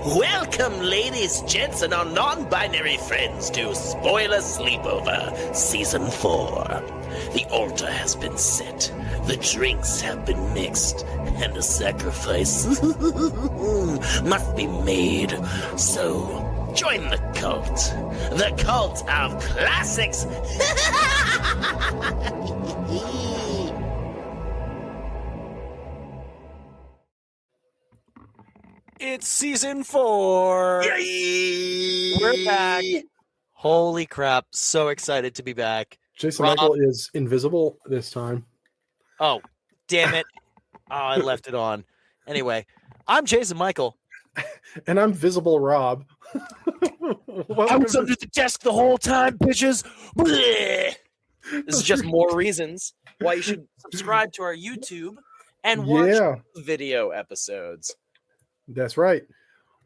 Welcome, ladies, gents, and our non-binary friends to Spoiler Sleepover Season 4. The altar has been set, the drinks have been mixed, and a sacrifice must be made. So, join the cult of classics. It's season 4. Yay! We're back. Holy crap. So excited to be back. Jason Rob. Michael is invisible this time. Oh, damn it. Oh, I left it on. Anyway, I'm Jason Michael. And I'm Visible Rob. I was under the desk the whole time, bitches. Bleh. This is just more reasons why you should subscribe to our YouTube and watch video episodes. That's right.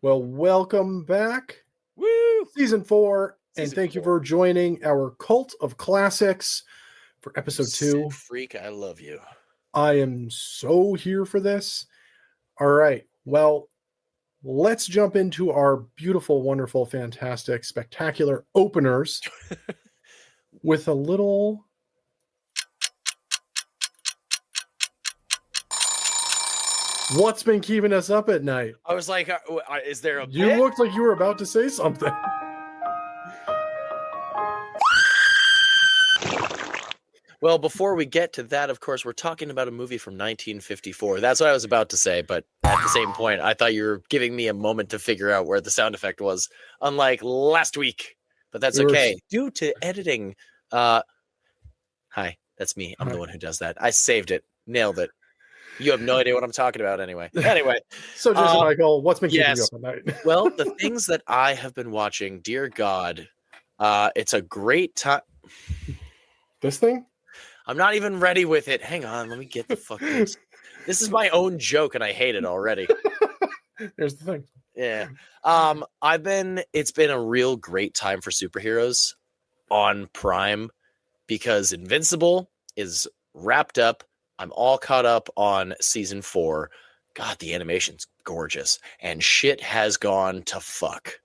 Well, welcome back. Woo! Season 4. And Season thank you 4. for joining our Cult of Classics for episode 2. Sid Freak, I love you. I am so here for this. All right. Well, let's jump into our beautiful, wonderful, fantastic, spectacular openers with a little... What's been keeping us up at night? I was like, is there a You bit? looked like you were about to say something. Well, before we get to that, of course, we're talking about a movie from 1954. That's what I was about to say, but at the same point, I thought you were giving me a moment to figure out where the sound effect was, unlike last week. But that's okay. Due to editing. Hi, that's me. I'm the one who does that. I saved it. Nailed it. You have no idea what I'm talking about anyway. Anyway. So, Jason Michael, what's been keeping you yes. up at night? Well, the things that I have been watching, dear God, it's a great time. This thing? I'm not even ready with it. Hang on, let me get the fucking... This is my own joke, and I hate it already. Here's the thing. Yeah. It's been a real great time for superheroes on Prime because Invincible is wrapped up. I'm all caught up on season 4. God, the animation's gorgeous. And shit has gone to fuck.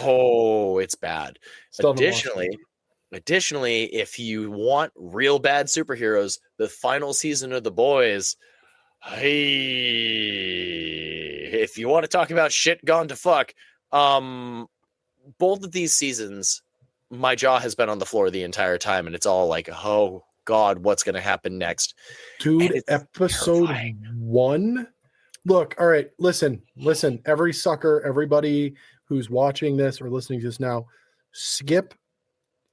Oh, it's bad. Additionally, if you want real bad superheroes, the final season of The Boys, if you want to talk about shit gone to fuck, both of these seasons, my jaw has been on the floor the entire time, and it's all like, oh God, what's going to happen next? Dude, episode 1? Look, all right, listen, every sucker, everybody who's watching this or listening to this now, skip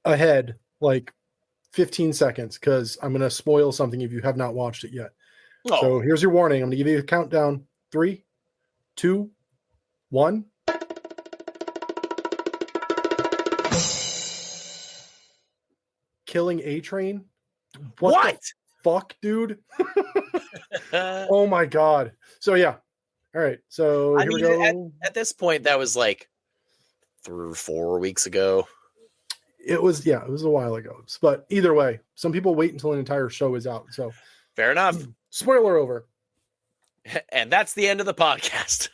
ahead like 15 seconds because I'm going to spoil something if you have not watched it yet. Oh. So here's your warning. I'm going to give you a countdown. 3, 2, 1. Killing A-Train? What? The fuck, dude? Oh my God. So yeah. All right. So here we go. At this point, that was like 3 or 4 weeks ago. It was a while ago. But either way, some people wait until an entire show is out. So fair enough. Spoiler over. And that's the end of the podcast.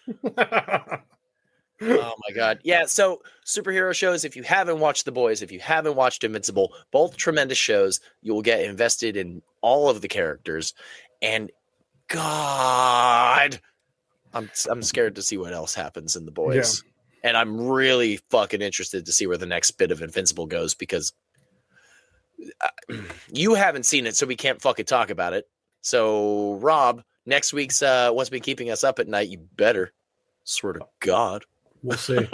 Oh my God. Yeah. So superhero shows, if you haven't watched The Boys, if you haven't watched Invincible, both tremendous shows, you will get invested in all of the characters. And God, I'm scared to see what else happens in The Boys. Yeah. And I'm really fucking interested to see where the next bit of Invincible goes because you haven't seen it, so we can't fucking talk about it. So, Rob, next week's What's Been Keeping Us Up at Night, you better. Swear to God. We'll see.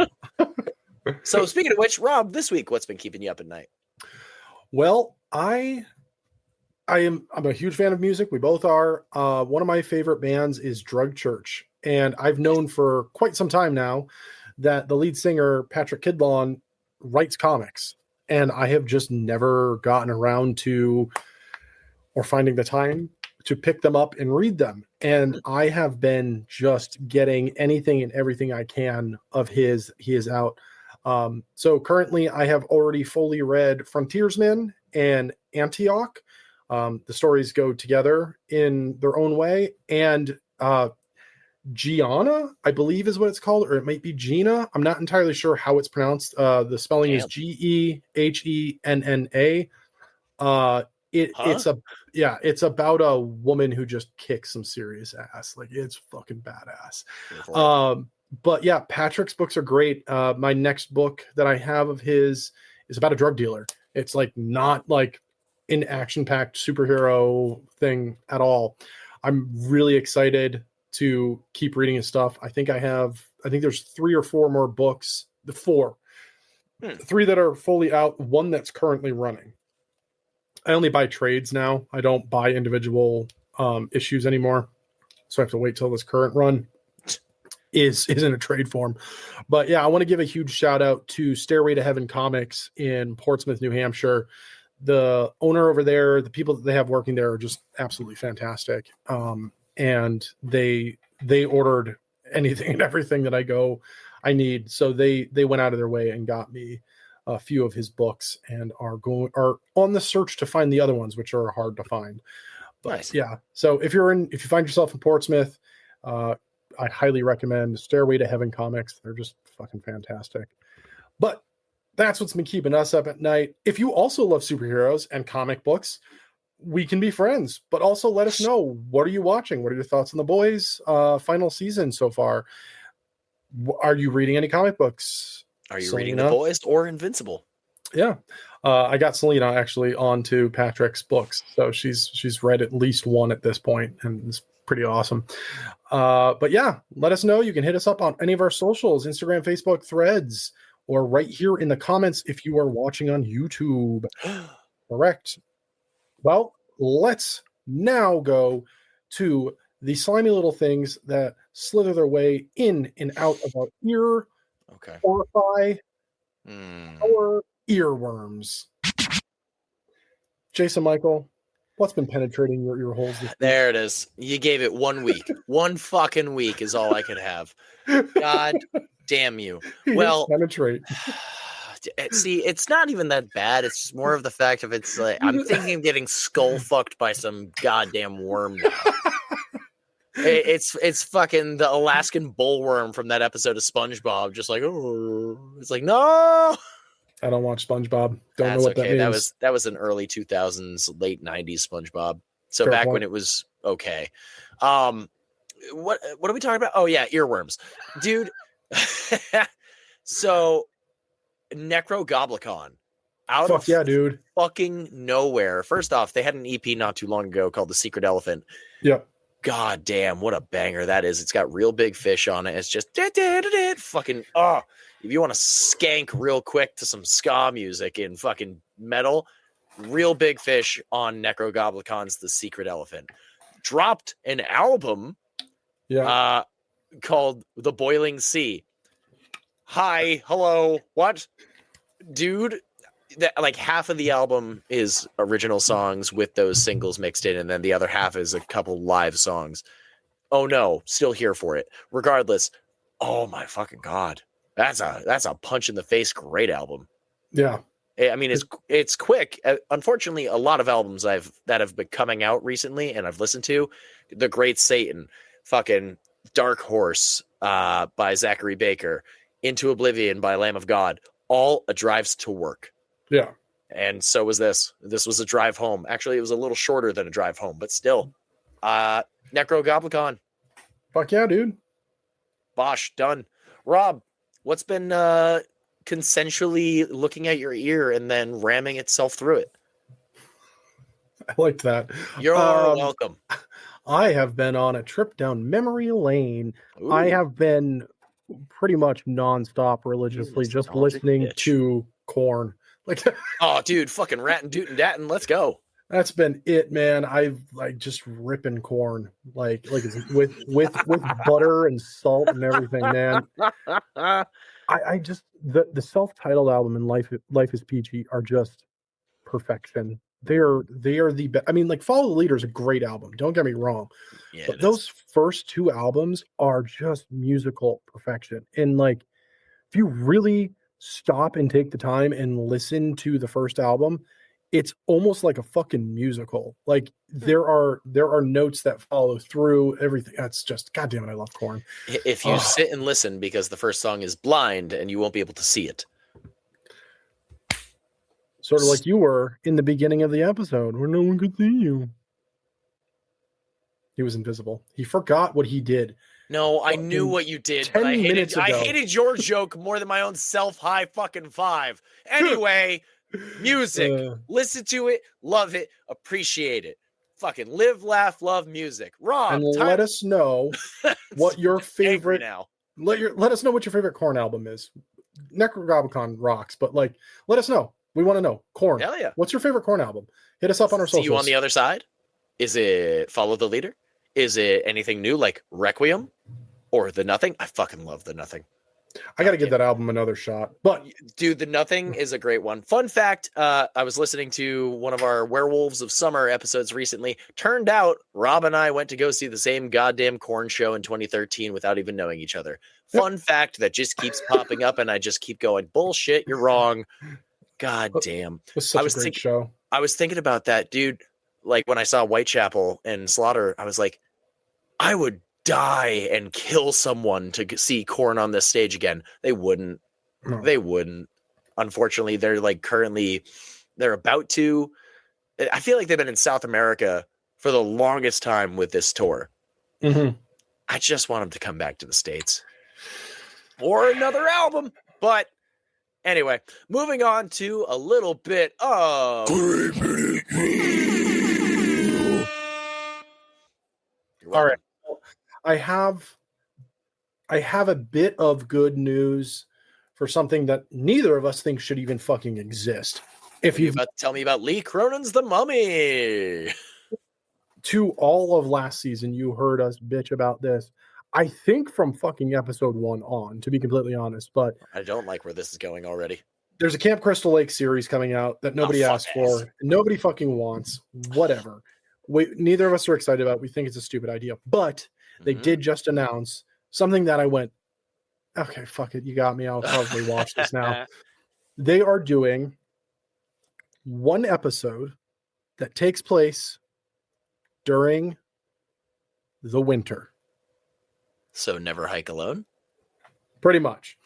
So, speaking of which, Rob, this week, what's been keeping you up at night? Well, I'm a huge fan of music. We both are. One of my favorite bands is Drug Church. And I've known for quite some time now that the lead singer, Patrick Kidlon, writes comics. And I have just never gotten around to or finding the time to pick them up and read them. And I have been just getting anything and everything I can of his. He is out. So currently I have already fully read Frontiersman and Antioch. The stories go together in their own way. And Gianna, I believe is what it's called, or it might be Gina. I'm not entirely sure how it's pronounced. The spelling is Gehenna. It's about a woman who just kicks some serious ass. Like, it's fucking badass. But yeah, Patrick's books are great. My next book that I have of his is about a drug dealer. It's like not like an action-packed superhero thing at all. I'm really excited to keep reading his stuff. I think there's 3 or 4 more books. The 4. 3 that are fully out, 1 that's currently running. I only buy trades now. I don't buy individual issues anymore. So I have to wait till this current run is in a trade form. But yeah, I want to give a huge shout out to Stairway to Heaven Comics in Portsmouth, New Hampshire. The owner over there, the people that they have working there are just absolutely fantastic. And they ordered anything and everything that I need. So they went out of their way and got me a few of his books and are on the search to find the other ones, which are hard to find. But nice. Yeah. So if you find yourself in Portsmouth, I highly recommend Stairway to Heaven Comics. They're just fucking fantastic. But that's what's been keeping us up at night. If you also love superheroes and comic books, we can be friends, but also let us know, what are you watching? What are your thoughts on The Boys final season so far? Are you reading any comic books? Are you reading The Boys or Invincible? Yeah. I got Selena actually onto Patrick's books. So she's read at least one at this point, and it's pretty awesome. But yeah, let us know. You can hit us up on any of our socials, Instagram, Facebook, Threads, or right here in the comments if you are watching on YouTube. Correct. Well, let's now go to the slimy little things that slither their way in and out of our ear. Okay. Horrify our earworms. Jason Michael, what's been penetrating your ear holes? There it is. You gave it 1 week. 1 fucking week is all I could have. God damn you. Well, penetrate. See, it's not even that bad. It's just more of the fact of it's like I'm thinking of getting skull fucked by some goddamn worm now. It's fucking the Alaskan bullworm from that episode of SpongeBob. Just like, oh, it's like, no. I don't watch SpongeBob. Don't know what that means. That was an early 2000s, late 90s SpongeBob. So Fair back point. when it was okay. What are we talking about? Oh yeah, earworms, dude. So Necrogoblicon out Fuck of yeah, dude. fucking nowhere. First off, they had an EP not too long ago called The Secret Elephant. Yep. God damn, what a banger that is. It's got Real Big Fish on it. It's just fucking if you want to skank real quick to some ska music in fucking metal, Real Big Fish on Necrogoblicon's The Secret Elephant. Dropped an album called The Boiling Sea. Hi, hello, what? Dude, like half of the album is original songs with those singles mixed in, and then the other half is a couple live songs. Oh no, still here for it. Regardless, oh my fucking god, that's a punch in the face great album. Yeah, I mean it's quick. Unfortunately, a lot of albums that have been coming out recently and I've listened to, The Great Satan, fucking Dark Horse by Zachary Baker, Into Oblivion by Lamb of God, all a drives to work. Yeah. And so was this. This was a drive home. Actually, it was a little shorter than a drive home, but still. Necrogoblicon. Fuck yeah, dude. Bosh, done. Rob, what's been consensually looking at your ear and then ramming itself through it? I liked that. You're welcome. I have been on a trip down memory lane. Ooh. I have been pretty much nonstop religiously just listening to Korn. Like, oh, dude, fucking Rattin' Tootin' Dattin', let's go. That's been it, man. I've like just ripping Korn, like with butter and salt and everything, man. I just the self-titled album and Life is Peachy are just perfection. They are the best. I mean, like Follow the Leader is a great album. Don't get me wrong, but those first 2 albums are just musical perfection. And like, if you really stop and take the time and listen to the first album, it's almost like a fucking musical. Like there are notes that follow through everything. That's just, God damn it, I love Korn. If you sit and listen, because the first song is blind and you won't be able to see it. Sort of like you were in the beginning of the episode where no one could see you. He was invisible. He forgot what he did. No, I knew what you did, but I hated your joke more than my own self high fucking five. Anyway, music. Listen to it, love it, appreciate it. Fucking live, laugh, love music. Rob, and let us know what your favorite now. Let us know what your favorite Korn album is. Necrogobicon rocks, but like let us know. We want to know. Korn. Hell yeah. What's your favorite Korn album? Hit us up on our socials. See you on the other side? Is it Follow the Leader? Is it anything new like Requiem or The Nothing? I fucking love The Nothing. I got to give that album another shot. But dude, The Nothing is a great one. Fun fact, I was listening to one of our Werewolves of Summer episodes recently. Turned out Rob and I went to go see the same goddamn Korn show in 2013 without even knowing each other. Fun fact that just keeps popping up and I just keep going, bullshit, you're wrong. God damn. It was such a great show. I was thinking about that, dude. Like when I saw Whitechapel and Slaughter, I was like, I would die and kill someone to see Korn on this stage again. They wouldn't. No. They wouldn't. Unfortunately, they're about to. I feel like they've been in South America for the longest time with this tour. Mm-hmm. I just want them to come back to the States or another album. But anyway, moving on to a little bit of. All right. I have a bit of good news for something that neither of us think should even fucking exist. If you're about to tell me about Lee Cronin's The Mummy. To all of last season, you heard us bitch about this. I think from fucking episode 1 on, to be completely honest, but I don't like where this is going already. There's a Camp Crystal Lake series coming out that nobody asked for. Nobody fucking wants. Whatever. Neither of us are excited about it. We think it's a stupid idea, but they did just announce something that I went, okay, fuck it. You got me. I'll probably watch this now. They are doing one episode that takes place during the winter. So Never Hike Alone? Pretty much.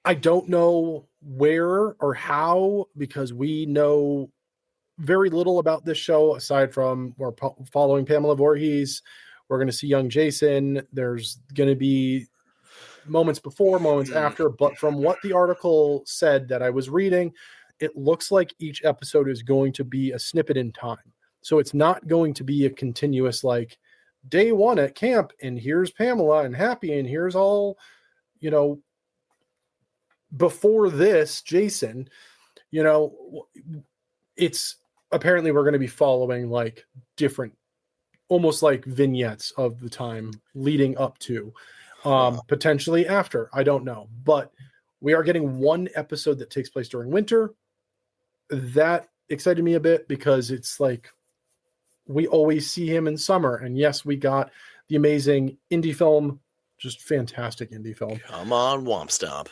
I don't know where or how, because we know very little about this show aside from we're following Pamela Voorhees. We're going to see young Jason. There's going to be moments before, moments after. But from what the article said that I was reading, it looks like each episode is going to be a snippet in time. So it's not going to be a continuous, like, day one at camp, and here's Pamela and Happy, and here's all, before this, Jason, it's apparently we're going to be following like different, almost like vignettes of the time leading up to, potentially after, I don't know, but we are getting one episode that takes place during winter. That excited me a bit because it's like, we always see him in summer. And yes, we got the amazing indie film, just fantastic indie film. Come on, Womp Stomp.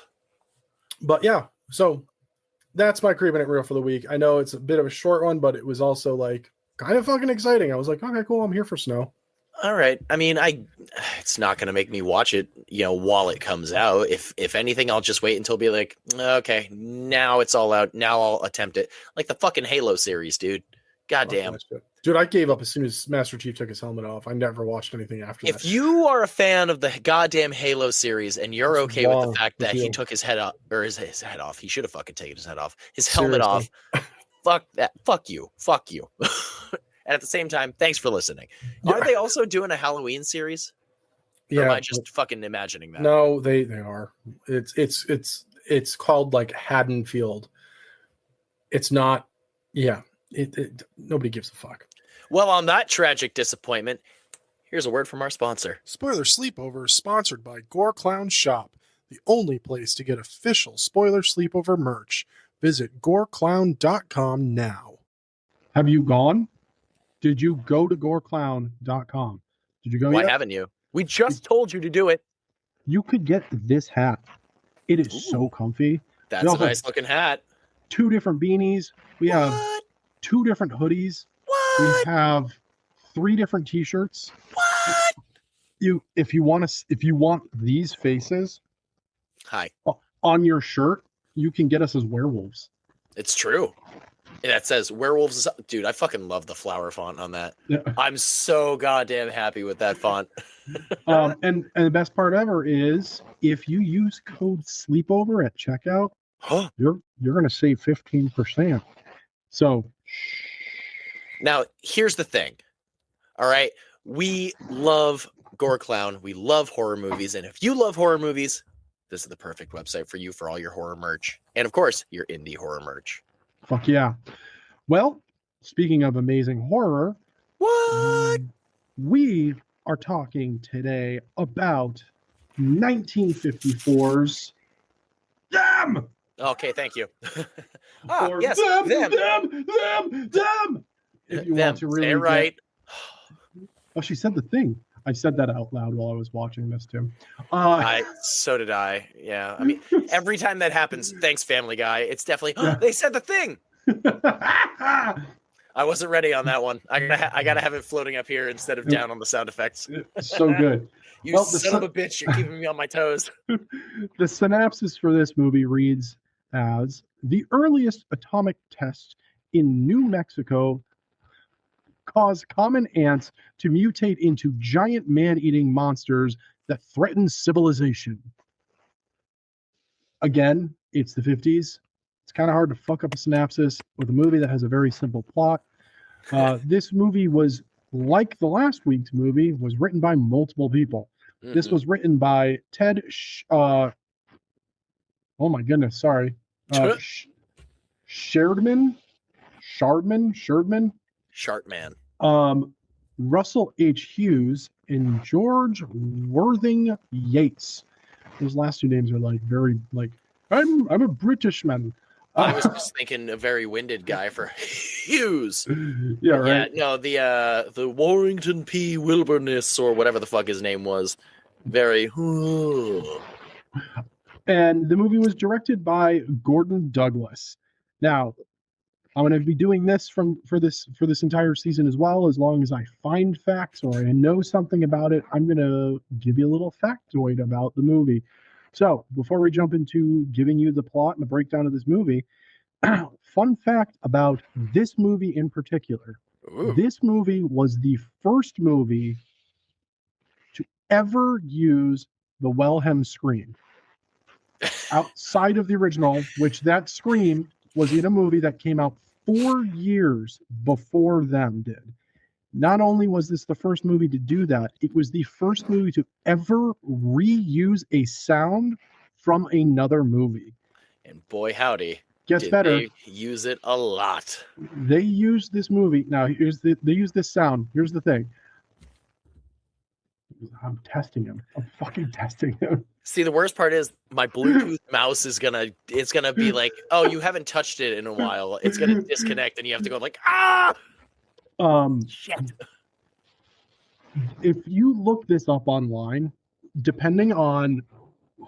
But yeah, so that's my Creeping It Real for the week. I know it's a bit of a short one, but it was also like kind of fucking exciting. I was like, okay, cool. I'm here for snow. All right. I mean, it's not going to make me watch it, while it comes out. If anything, I'll just wait until be like, okay, now it's all out. Now I'll attempt it. Like the fucking Halo series, dude. Goddamn. Dude, I gave up as soon as Master Chief took his helmet off. I never watched anything after that. If you are a fan of the goddamn Halo series and you're okay with the fact that he took his head off, or his head off, he should have fucking taken his head off, his helmet off. Fuck that. Fuck you. And at the same time, thanks for listening. Are they also doing a Halloween series? Yeah. Or am I just fucking imagining that? No, they are. It's called like Haddonfield. It's not. Yeah. Nobody gives a fuck. Well, on that tragic disappointment, here's a word from our sponsor. Spoiler Sleepover is sponsored by Gore Clown Shop, the only place to get official Spoiler Sleepover merch. Visit goreclown.com now. Have you gone? Did you go to goreclown.com? Did you go Why yet? haven't you? We just told you to do it. You could get this hat. It is so comfy. That's a nice looking hat. 2 different beanies. We have 2 different hoodies. We What? have 3 different t-shirts. What? If you want these faces Hi. on your shirt, you can get us as werewolves. It's true. And that says werewolves. Dude, I fucking love the flower font on that. Yeah. I'm so goddamn happy with that font. And the best part ever is if you use code sleepover at checkout, Huh? you're gonna save 15%. So Now, here's the thing. All right. We love Gore Clown. We love horror movies. And if you love horror movies, this is the perfect website for you for all your horror merch. And of course, your indie horror merch. fuck yeah. Well, speaking of amazing horror, What? we are talking today about 1954's Them! Okay, thank you. Or yes, them, them. them! If you Them. want to really Say it right. Oh, she said the thing. I said that out loud while I was watching this, too. So did I. Yeah. I mean, every time that happens, thanks, Family Guy. It's definitely, Yeah. they said the thing. I wasn't ready on that one. I gotta have it floating up here instead of down on the sound effects. So good. You Well, son of a bitch, you're keeping me on my toes. The synopsis for this movie reads as the earliest atomic test in New Mexico caused common ants to mutate into giant man-eating monsters that threaten civilization. Again, it's the 50s. It's kind of hard to fuck up a synopsis with a movie that has a very simple plot. This movie was, like the last week's movie, was written by multiple people. This was written by Ted. Oh my goodness, sorry. Shardman. Shartman. Russell H. Hughes and George Worthing Yates. Those last 2 names are like very like I'm a British man. I was just thinking a very winded guy for Hughes. Yeah, right. Yeah, no, the Warrington P. Wilderness or whatever the fuck his name was. Very. And the movie was directed by Gordon Douglas. Now, I'm going to be doing this for this entire season as well. As long as I find facts or I know something about it, I'm going to give you a little factoid about the movie. So before we jump into giving you the plot and the breakdown of this movie, fun fact about this movie in particular. Ooh. This movie was the first movie to ever use the Wilhelm scream. Outside of the original, which that scream was in a movie that came out 4 years before Them did. Not only was this the first movie to do that, it was the first movie to ever reuse a sound from another movie. And boy, howdy. Gets did better. They use it a lot. They used this movie. Now, they use this sound. Here's the thing. I'm testing him. I'm fucking testing him. See, the worst part is my Bluetooth mouse is gonna be like, oh, you haven't touched it in a while. It's gonna disconnect, and you have to go like, ah. Shit. If you look this up online, depending on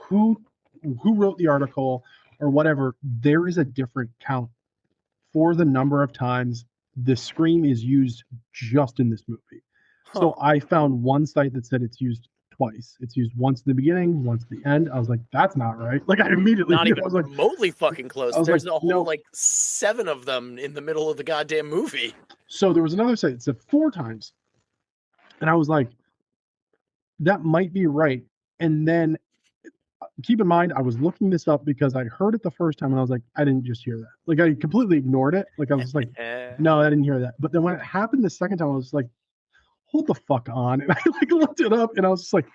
who wrote the article or whatever, there is a different count for the number of times the scream is used just in this movie. So I found one site that said it's used twice. It's used once in the beginning, once at the end. I was like, that's not right. Like I immediately Not even I was like, remotely fucking close. I was There's like, a whole no. like 7 of them in the middle of the goddamn movie. so there was another site that said 4 times. And I was like, that might be right. And then keep in mind, I was looking this up because I heard it the first time and I was like, I didn't just hear that. Like I completely ignored it. Like I was like, no, I didn't hear that. But then when it happened the second time, I was like, hold the fuck on. And I like looked it up and I was just like,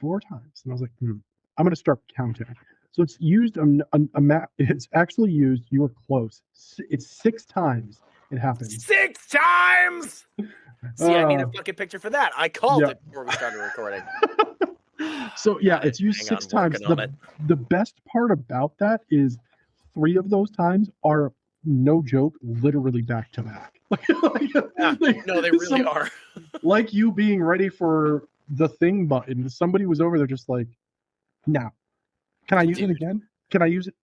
4 times. And I was like, I'm going to start counting. So it's used, it's actually used, you were close. It's 6 times it happened. 6 times. See, I need a fucking picture for that. I called it before we started recording. So yeah, it's used Hang 6 on, times. working on it. The best part about that is 3 of those times are no joke, literally back to back. Yeah, no, they really are. Like you being ready for the thing button. Somebody was over there just like, now, can I use it again? Can I use it?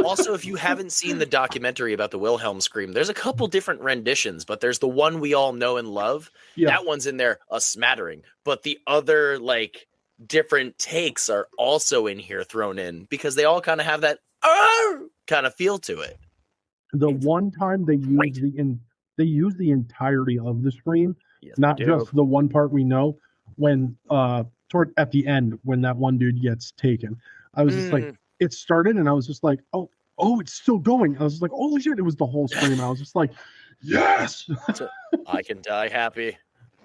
Also, if you haven't seen the documentary about the Wilhelm scream, there's a couple different renditions, but there's the one we all know and love. Yeah. That one's in there a smattering, but the other like different takes are also in here thrown in because they all kind of have that kind of feel to it. The one time they use the entirety of the scream, Yes, not they do. just the one part we know. When toward at the end, when that one dude gets taken, I was just like, it started, and I was just like, oh, it's still going. I was just like, holy shit! It was the whole scream. I was just like, yes. I can die happy.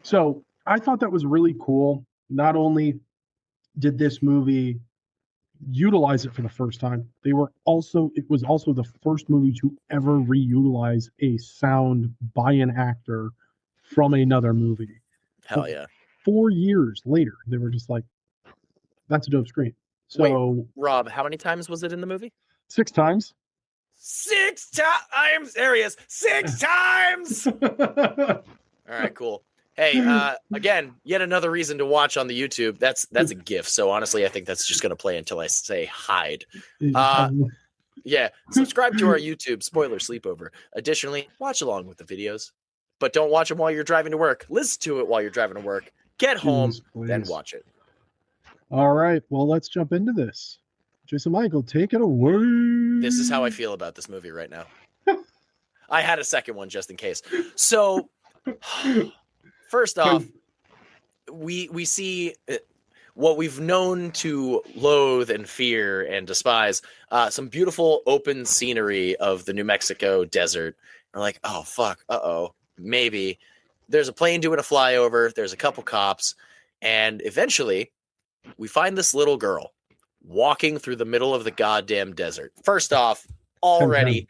So I thought that was really cool. Not only did this movie utilize it for the first time, it was also the first movie to ever reutilize a sound by an actor from another movie. Hell yeah. 4 years later, they were just like, that's a dope scream. So Rob, how many times was it in the movie? 6 times. 6 times. I am serious. 6 times. All right, cool. Hey, again, yet another reason to watch on the YouTube. That's a GIF. So honestly, I think that's just gonna play until I say hide. Yeah, subscribe to our YouTube Spoiler Sleepover. Additionally, watch along with the videos, but don't watch them while you're driving to work. Listen to it while you're driving to work. Get home, then watch it. All right, well, let's jump into this. Jason Michael, take it away. This is how I feel about this movie right now. I had a second one just in case. So, first off, we see what we've known to loathe and fear and despise, some beautiful open scenery of the New Mexico desert. We're like, oh, fuck, maybe. There's a plane doing a flyover, there's a couple cops, and eventually we find this little girl walking through the middle of the goddamn desert. First off, already,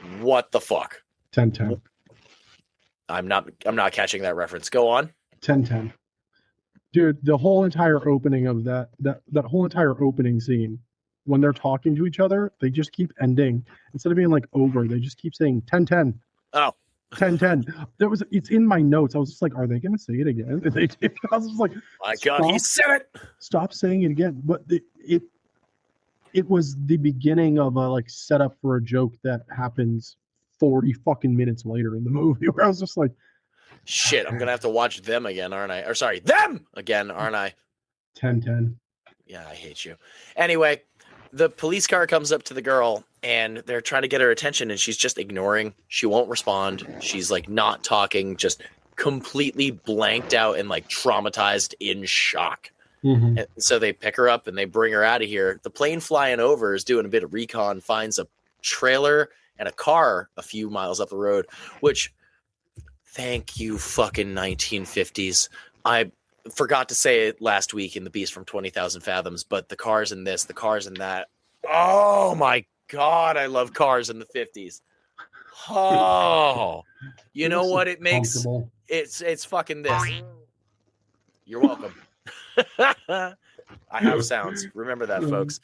10-10. What the fuck? 10-10. I'm not catching that reference. Go on. 10-10. Dude, the whole entire opening of that whole entire opening scene, when they're talking to each other, they just keep ending. Instead of being like over, they just keep saying 10-10. Oh. 10-10. It's in my notes. I was just like, are they gonna say it again? And they did. I was just like, My God, he said it. Stop saying it again. But it was the beginning of a like setup for a joke that happens 40 fucking minutes later in the movie, where I was just like, shit, I'm gonna have to watch them again, aren't I? Or sorry, them again, aren't I? 10-10. Yeah, I hate you. Anyway, the police car comes up to the girl and they're trying to get her attention and she's just ignoring. She won't respond. She's like not talking, just completely blanked out and like traumatized in shock. Mm-hmm. And so they pick her up and they bring her out of here. The plane flying over is doing a bit of recon, finds a trailer and a car a few miles up the road, which, thank you fucking 1950s. I forgot to say it last week in The Beast from 20,000 Fathoms, but the cars in this, the cars in that. Oh my God, I love cars in the 50s. Oh, you know what it makes? It's fucking this. You're welcome. I have sounds. Remember that, folks.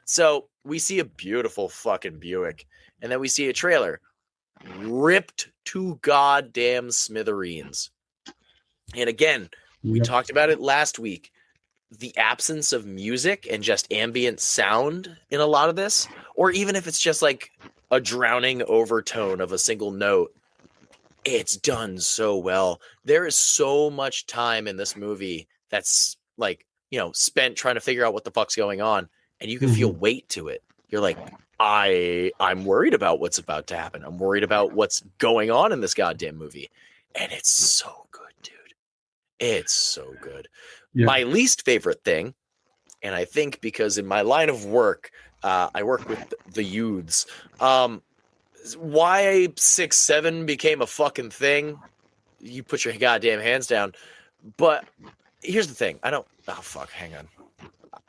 So we see a beautiful fucking Buick, and then we see a trailer ripped to goddamn smithereens. And again, we talked about it last week. The absence of music and just ambient sound in a lot of this, or even if it's just like a drowning overtone of a single note, it's done so well. There is so much time in this movie that's like, you know, spent trying to figure out what the fuck's going on, and you can feel weight to it. You're like, I'm worried about what's about to happen. I'm worried about what's going on in this goddamn movie. And it's so good, dude. It's so good. Yeah. My least favorite thing, and I think because in my line of work, I work with the youths, why 6'7" became a fucking thing, you put your goddamn hands down. But here's the thing. Hang on.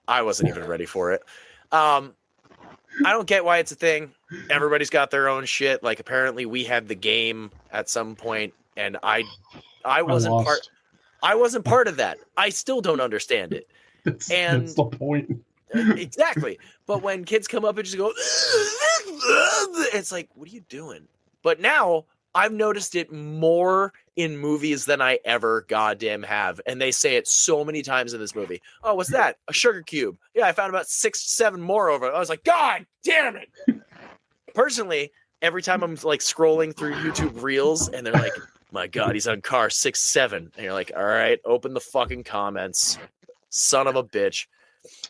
I wasn't even ready for it. I don't get why it's a thing. Everybody's got their own shit. Like, apparently we had the game at some point, and I wasn't part of that. I still don't understand it. That's the point. Exactly. But when kids come up and just go, it's like, what are you doing? But now I've noticed it more in movies than I ever goddamn have. And they say it so many times in this movie. Oh, what's that? A sugar cube. Yeah, I found about 6, 7 more over it. I was like, God damn it. Personally, every time I'm like scrolling through YouTube Reels and they're like, my God, he's on car 6, 7. And you're like, all right, open the fucking comments. Son of a bitch.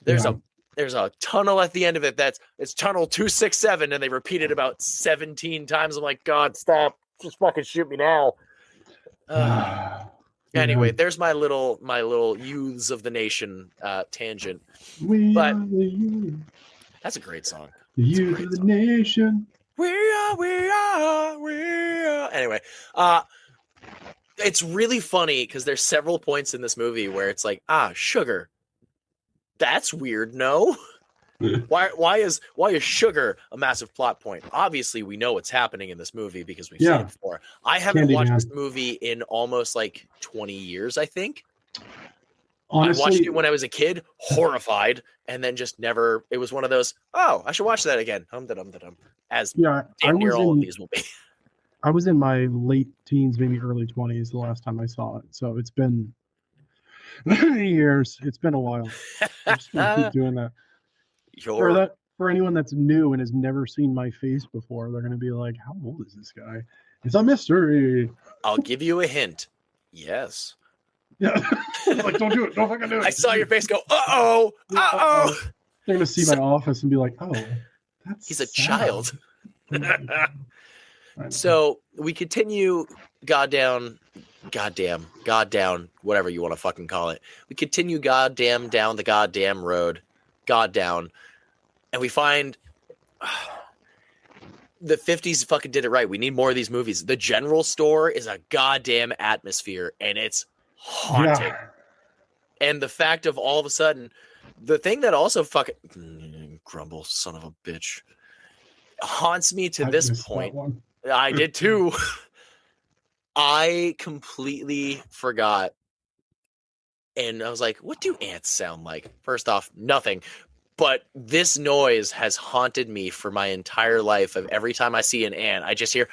There's a tunnel at the end of it it's tunnel 267, and they repeat it about 17 times. I'm like, God, stop. Just fucking shoot me now. Anyway, there's my little youths of the nation tangent. But that's a great song. The youth of the nation. We are. Anyway, it's really funny because there's several points in this movie where it's like, sugar. That's weird. No. Why is sugar a massive plot point? Obviously, we know what's happening in this movie because we've seen it before. I haven't watched this movie in almost like 20 years, I think. Honestly, I watched it when I was a kid, horrified, and then just never. It was one of those. Oh, I should watch that again. As damn near all of these will be. I was in my late teens, maybe early 20s, the last time I saw it. So it's been years. It's been a while. I'm just gonna keep doing that. For anyone that's new and has never seen my face before, they're gonna be like, "How old is this guy?" It's a mystery. I'll give you a hint. Yes. Yeah. Like, don't do it. Don't fucking do it. I saw your face go, uh-oh. They're gonna see my office and be like, "Oh, he's a child." So we continue goddamn, whatever you want to fucking call it. We continue goddamn down the goddamn road, and we find the 50s fucking did it right. We need more of these movies. The general store is a goddamn atmosphere, and it's haunting. Yeah. And the fact of all of a sudden, the thing that also fucking grumble, son of a bitch, haunts me to this point. I did too. I completely forgot. And I was like, what do ants sound like? First off, nothing. But this noise has haunted me for my entire life. Of every time I see an ant, I just hear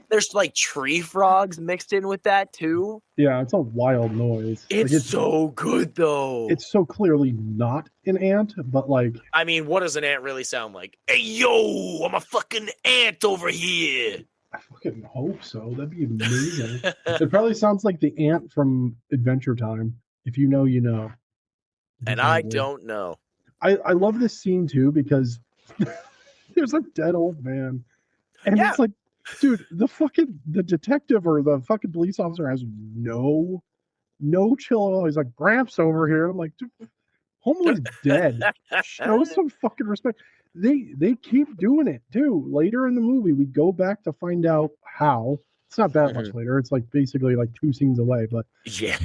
there's like tree frogs mixed in with that too. Yeah, it's a wild noise. It's so good though. It's so clearly not an ant, but like, I mean, what does an ant really sound like? Hey yo, I'm a fucking ant over here. I fucking hope so. That'd be amazing. It probably sounds like the ant from Adventure Time. If you know, you know. And I don't know. I love this scene too because there's a dead old man, and it's like, dude, the detective or the fucking police officer has no chill at all. He's like, Gramps over here. I'm like, dude, homeboy's dead. Show some fucking respect. They keep doing it too. Later in the movie, we go back to find out how. It's not that much later. It's like basically like 2 scenes away. But yeah,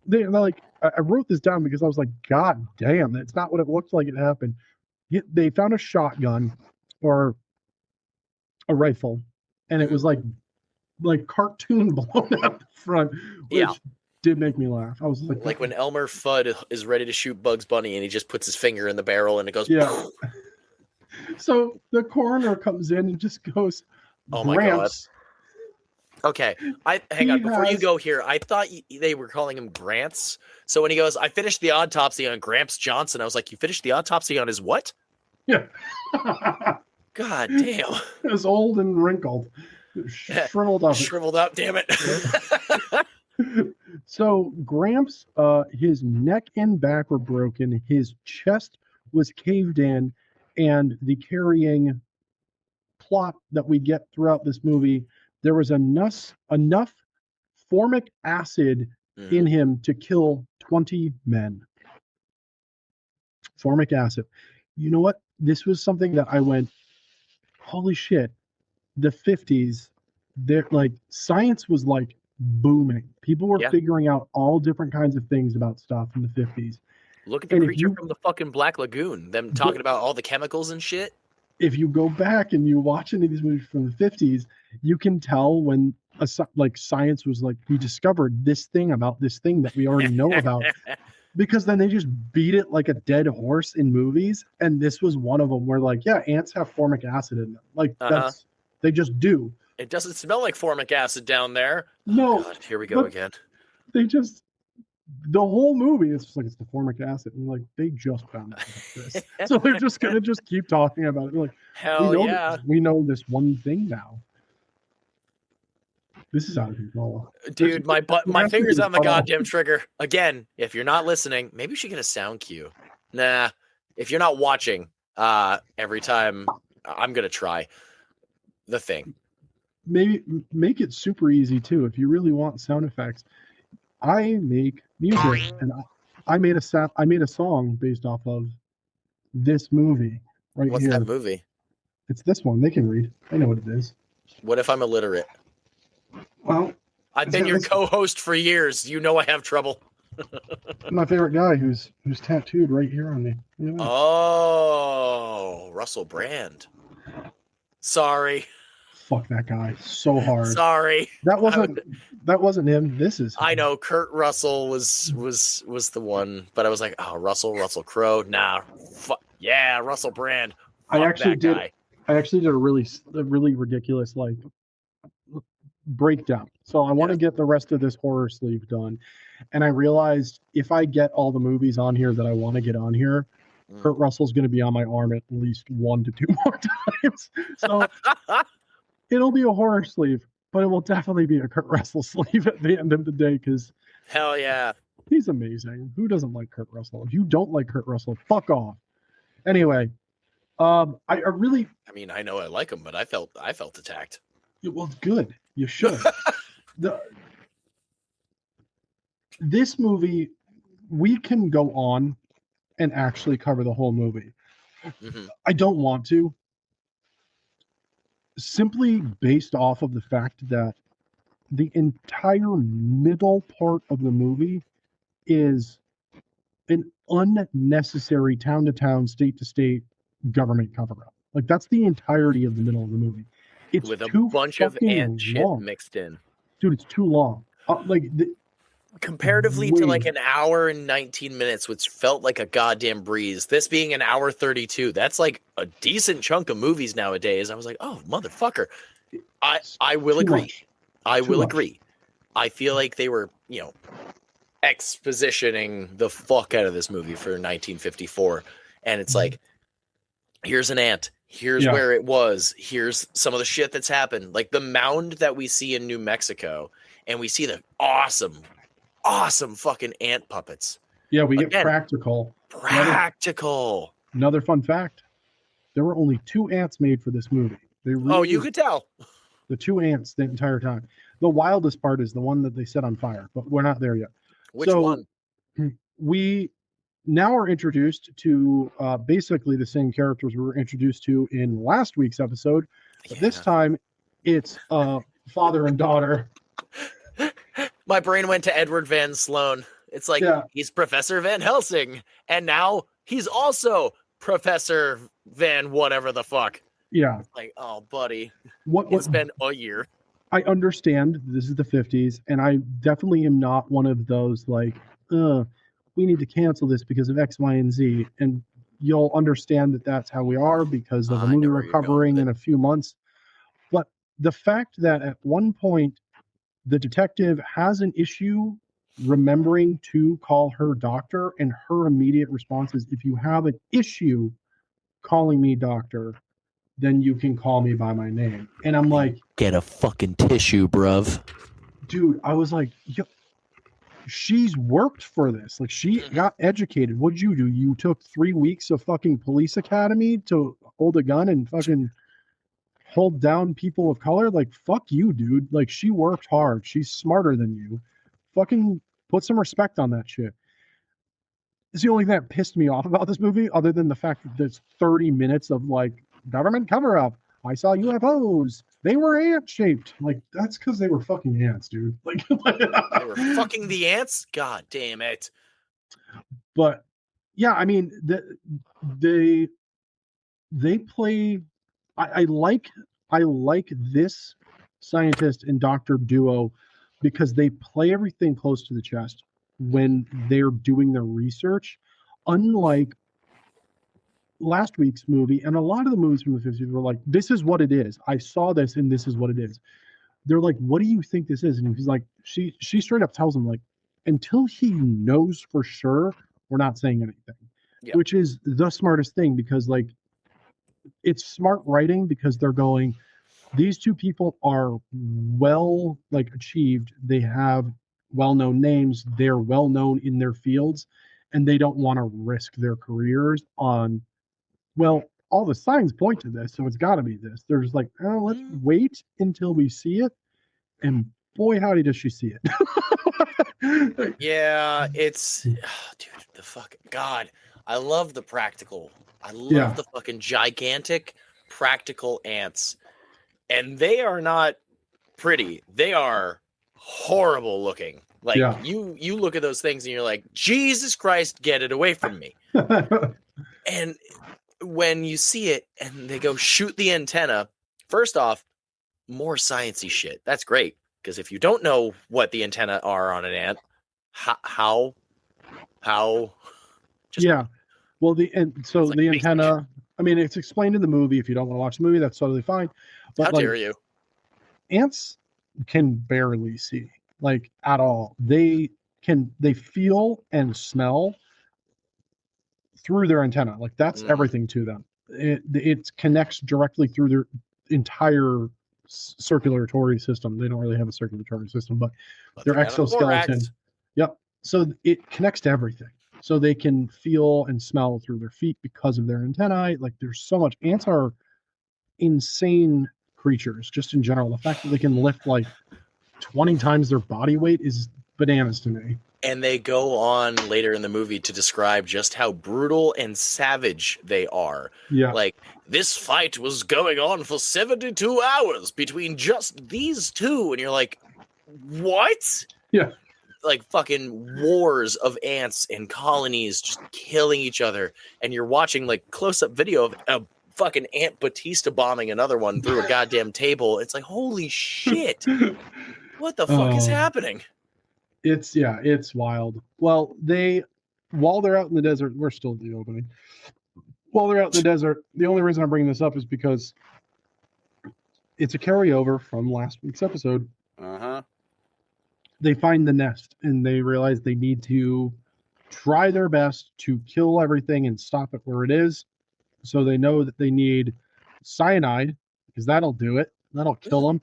they're like, I wrote this down because I was like, God damn, that's not what it looked like it happened. They found a shotgun or a rifle, and it was like cartoon blown out the front, which did make me laugh. I was like when Elmer Fudd is ready to shoot Bugs Bunny and he just puts his finger in the barrel and it goes. Yeah. So the coroner comes in and just goes, "Oh my God." Okay, hang on. Before you go here, I thought they were calling him Grants. So when he goes, I finished the autopsy on Gramps Johnson, I was like, you finished the autopsy on his what? Yeah. God damn. It was old and wrinkled. Shriveled up. Shriveled up, damn it. So Gramps, his neck and back were broken. His chest was caved in. And the carrying plot that we get throughout this movie, there was enough formic acid in him to kill 20 men. Formic acid. You know what? This was something that I went, holy shit. The 50s, like science was like booming. People were figuring out all different kinds of things about stuff in the 50s. Look at the creature from the fucking Black Lagoon. Them talking about all the chemicals and shit. If you go back and you watch any of these movies from the 50s, you can tell when science was like, we discovered this thing about this thing that we already know about. Because then they just beat it like a dead horse in movies. And this was one of them where like, yeah, ants have formic acid in them. Like They just do. It doesn't smell like formic acid down there. No, Oh, God, here we go but- again. they just the whole movie it's just like it's the formic acid and like they just found out about this. So they're just gonna just keep talking about it. They're like, Hell yeah. we know this one thing now. This is out of control. Dude, my That's finger's really on the fun. goddamn trigger. Again, if you're not listening, maybe you should get a sound cue. Nah, if you're not watching, every time I'm gonna try the thing. Maybe make it super easy too. If you really want sound effects, I make music and I made a song based off of this movie right What's here. that movie? It's this one. They can read. I know what it is. What if I'm illiterate? Well, I've been your co-host for years. You know I have trouble. my favorite guy who's tattooed right here on me. You know? Oh, Russell Brand. Sorry. Fuck that guy so hard. Sorry. That wasn't him. This is him. I know Kurt Russell was the one, but I was like, oh, Russell Crowe. Nah. Yeah, Russell Brand. I Fuck actually that did guy. I actually did a really ridiculous like breakdown. So I want to get the rest of this horror sleeve done. And I realized if I get all the movies on here that I want to get on here, Kurt Russell's going to be on my arm at least 1 to 2 more times. So it'll be a horror sleeve, but it will definitely be a Kurt Russell sleeve at the end of the day because Hell yeah. he's amazing. Who doesn't like Kurt Russell? If you don't like Kurt Russell, fuck off. Anyway, I really I mean, I know I like him, but I felt attacked. well good. You should. This movie, we can go on and actually cover the whole movie. Mhm. I don't want to. Simply based off of the fact that the entire middle part of the movie is an unnecessary town to town, state to state government cover up. Like that's the entirety of the middle of the movie. It's With a too bunch of fucking ant shit long. mixed in. Dude, it's too long. Comparatively to like Way. an hour and 19 minutes, which felt like a goddamn breeze. This being an hour 32, that's like a decent chunk of movies nowadays. I was like, oh, motherfucker. I will Too agree. much. I Too will much. agree. I feel like they were, expositioning the fuck out of this movie for 1954. And it's like, here's an ant. Here's Yeah. where it was. Here's some of the shit that's happened. Like the mound that we see in New Mexico, and we see the awesome fucking ant puppets. Yeah, we get Again. practical. Practical. Another fun fact: there were only 2 ants made for this movie. They Oh, you could tell. the 2 ants the entire time. The wildest part is the one that they set on fire, but we're not there yet. Which So, one? We now are introduced to basically the same characters we were introduced to in last week's episode. But this Yeah. time, it's father and daughter. My brain went to Edward Van Sloan. It's like Yeah. he's Professor Van Helsing, and now he's also Professor Van whatever the fuck. Yeah. Like, oh, buddy, What it's been a year. I understand this is the 50s, and I definitely am not one of those like, we need to cancel this because of X, Y, and Z. And you'll understand that that's how we are because of the I movie know where we're you're going covering with in a few months. But the fact that at one point the detective has an issue remembering to call her doctor, and her immediate response is, if you have an issue calling me doctor, then you can call me by my name. And I'm like, Get a fucking tissue, bruv. dude, I was like, yo, she's worked for this. Like, she got educated. What'd you do? You took 3 weeks of fucking police academy to hold a gun and fucking hold down people of color? Like, fuck you, dude. Like, she worked hard. She's smarter than you. Fucking put some respect on that shit. It's the only thing that pissed me off about this movie, other than the fact that there's 30 minutes of like government cover up. I saw UFOs. They were ant shaped. Like, that's because they were fucking ants, dude. Like, They were fucking the ants. God damn it. but yeah, I mean, they play. I like this scientist and doctor duo because they play everything close to the chest when they're doing their research, unlike last week's movie, and a lot of the movies from the 50s were like, this is what it is. I saw this and this is what it is. They're like, what do you think this is? And he's like, she straight up tells him, like, until he knows for sure, we're not saying anything. Yeah. Which is the smartest thing, because like it's smart writing, because they're going, these two people are well like achieved. They have well-known names. They're well-known in their fields, and they don't want to risk their careers on, well, all the signs point to this, so it's got to be this. They're just like, oh, let's wait until we see it. And boy, howdy does she see it. Yeah, it's dude, the fucking God. I love the practical. I love the fucking gigantic practical ants. And they are not pretty. They are horrible looking. Like you look at those things and you're like, Jesus Christ, get it away from me. And when you see it and they go shoot the antenna, first off, more sciencey shit. That's great. Because if you don't know what the antenna are on an ant, how? Just, well, the antenna. I mean, it's explained in the movie. If you don't want to watch the movie, that's totally fine. But how dare you? Ants can barely see, like, at all. They feel and smell through their antenna. Like, that's everything to them. It connects directly through their entire circulatory system. They don't really have a circulatory system, but their exoskeleton. Yep. So it connects to everything. So they can feel and smell through their feet because of their antennae. Like, there's so much. Ants are insane creatures, just in general. The fact that they can lift like 20 times their body weight is bananas to me. And they go on later in the movie to describe just how brutal and savage they are. Yeah. Like, this fight was going on for 72 hours between just these two. And you're like, what? Yeah. Like fucking wars of ants and colonies just killing each other. And you're watching like close-up video of a fucking ant Batista bombing another one through a goddamn table. It's like, holy shit. What the fuck is happening? It's wild. Well, while they're out in the desert, we're still at the opening. While they're out in the desert, the only reason I'm bringing this up is because it's a carryover from last week's episode. They find the nest and they realize they need to try their best to kill everything and stop it where it is. So they know that they need cyanide, because that'll do it. That'll kill them.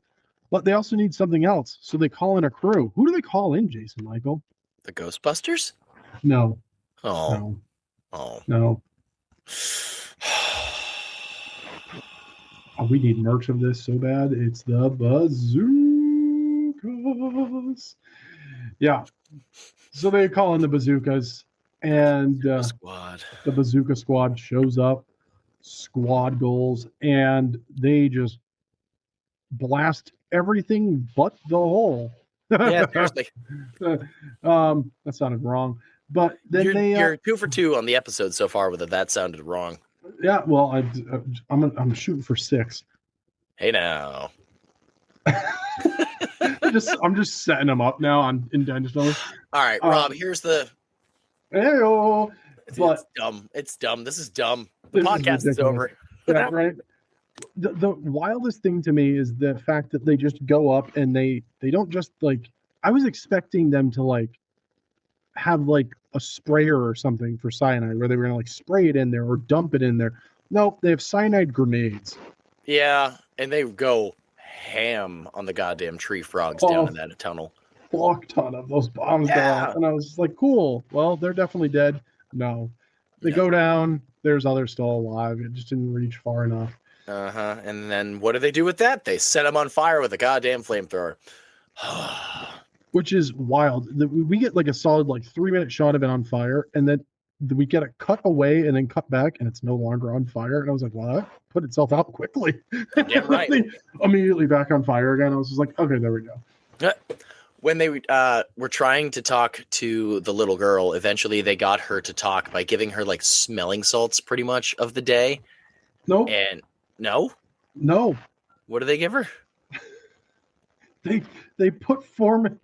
But they also need something else. So they call in a crew. Who do they call in, Jason Michael? The Ghostbusters? No. Oh. No. Oh, we need merch of this so bad. It's the bazookas. Yeah. So they call in the bazookas, and Squad. the bazooka squad shows up, squad goals, and they just blast everything but the hole. Yeah, seriously. That sounded wrong. But then you're 2 for 2 on the episode so far with it. That sounded wrong. Yeah, well, I'm shooting for 6. Hey now. I'm just setting them up now on intentionally. All right, Rob. Here's the. Heyo. It's dumb. It's dumb. This is dumb. The podcast is over. Yeah, right. The wildest thing to me is the fact that they just go up and they don't just like. I was expecting them to like have like a sprayer or something for cyanide, where they were gonna like spray it in there or dump it in there. Nope, they have cyanide grenades. Yeah, and they go ham on the goddamn tree frogs down in that tunnel. Fuck ton of those bombs go off, and I was just like, cool. Well, they're definitely dead. No, they go down. There's others still alive. It just didn't reach far enough. And then what do they do with that? They set them on fire with a goddamn flamethrower. Which is wild. We get like a solid like 3-minute shot of it on fire, and then we get a cut away and then cut back, and it's no longer on fire. And I was like, well, that put itself out quickly. Yeah, right. Immediately back on fire again. I was just like, okay, there we go. When they were trying to talk to the little girl, eventually they got her to talk by giving her like smelling salts pretty much of the day. No. And no. What do they give her? They put formic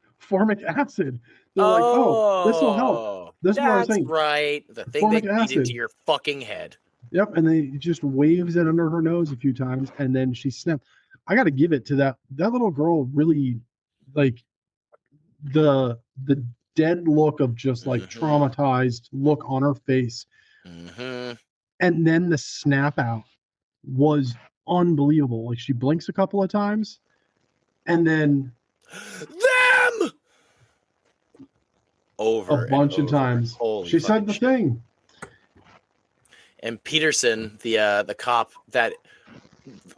acid. They're like, oh, this will help. This is what I was saying. Right. The thing they feed into your fucking head. Yep, and they just waves it under her nose a few times, and then she snapped. I got to give it to that little girl. Really, like the dead look of just like traumatized look on her face, Mm-hmm. and then the snap out was unbelievable. Like she blinks a couple of times, and then Them over a bunch and of over. times Holy she said fucking the shit. thing. And Peterson, the cop that